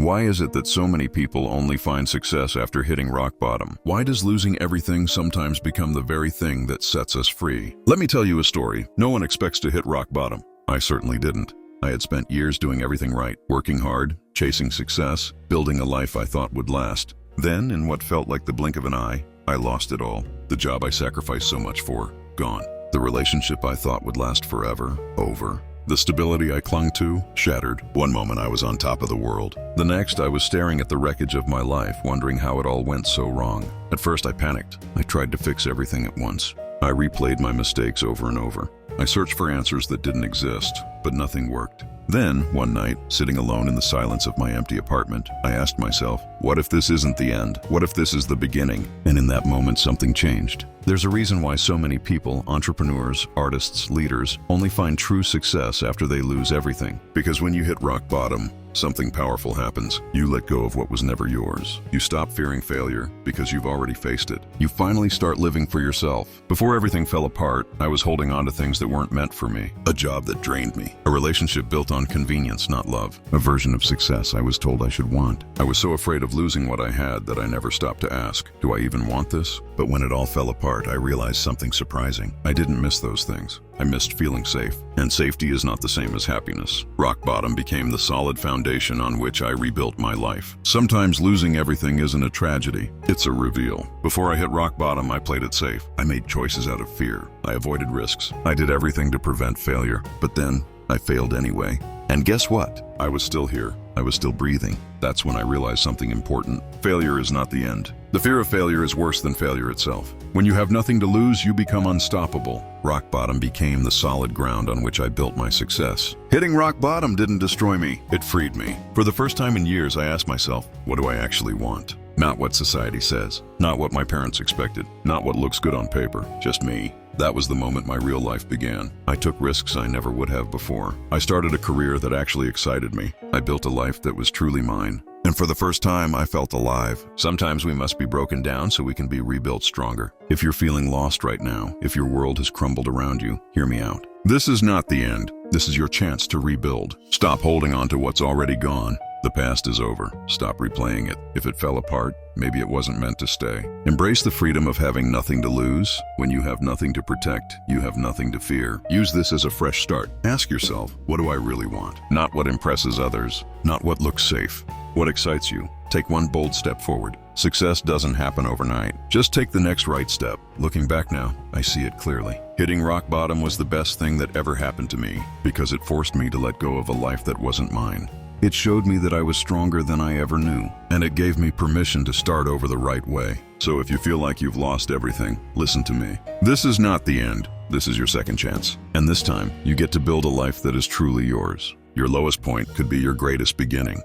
Why is it that so many people only find success after hitting rock bottom? Why does losing everything sometimes become the very thing that sets us free? Let me tell you a story. No one expects to hit rock bottom. I certainly didn't. I had spent years doing everything right, working hard, chasing success, building a life I thought would last. Then, in what felt like the blink of an eye, I lost it all. The job I sacrificed so much for, gone. The relationship I thought would last forever, over. The stability I clung to, shattered. One moment I was on top of the world. The next I was staring at the wreckage of my life, wondering how it all went so wrong. At first I panicked. I tried to fix everything at once. I replayed my mistakes over and over. I searched for answers that didn't exist, but nothing worked. Then, one night, sitting alone in the silence of my empty apartment, I asked myself, what if this isn't the end? What if this is the beginning? And in that moment, something changed. There's a reason why so many people, entrepreneurs, artists, leaders, only find true success after they lose everything. Because when you hit rock bottom, something powerful happens. You let go of what was never yours. You stop fearing failure because you've already faced it. You finally start living for yourself. Before everything fell apart, I was holding on to things that weren't meant for me. A job that drained me. A relationship built on convenience, not love. A version of success I was told I should want. I was so afraid of losing what I had that I never stopped to ask, do I even want this? But when it all fell apart, I realized something surprising. I didn't miss those things. I missed feeling safe. And safety is not the same as happiness. Rock bottom became the solid foundation on which I rebuilt my life. Sometimes losing everything isn't a tragedy, it's a reveal. Before I hit rock bottom, I played it safe. I made choices out of fear. I avoided risks. I did everything to prevent failure. But then, I failed anyway. And guess what? I was still here. I was still breathing. That's when I realized something important. Failure is not the end. The fear of failure is worse than failure itself. When you have nothing to lose, you become unstoppable. Rock bottom became the solid ground on which I built my success. Hitting rock bottom didn't destroy me, it freed me. For the first time in years, I asked myself, what do I actually want? Not what society says, not what my parents expected, not what looks good on paper, just me. That was the moment my real life began. I took risks I never would have before. I started a career that actually excited me. I built a life that was truly mine. And for the first time, I felt alive. Sometimes we must be broken down so we can be rebuilt stronger. If you're feeling lost right now, if your world has crumbled around you, hear me out. This is not the end. This is your chance to rebuild. Stop holding on to what's already gone. The past is over. Stop replaying it. If it fell apart, maybe it wasn't meant to stay. Embrace the freedom of having nothing to lose. When you have nothing to protect, you have nothing to fear. Use this as a fresh start. Ask yourself, what do I really want? Not what impresses others, not what looks safe. What excites you? Take one bold step forward. Success doesn't happen overnight. Just take the next right step. Looking back now, I see it clearly. Hitting rock bottom was the best thing that ever happened to me because it forced me to let go of a life that wasn't mine. It showed me that I was stronger than I ever knew, and it gave me permission to start over the right way. So if you feel like you've lost everything, listen to me. This is not the end. This is your second chance. And this time, you get to build a life that is truly yours. Your lowest point could be your greatest beginning.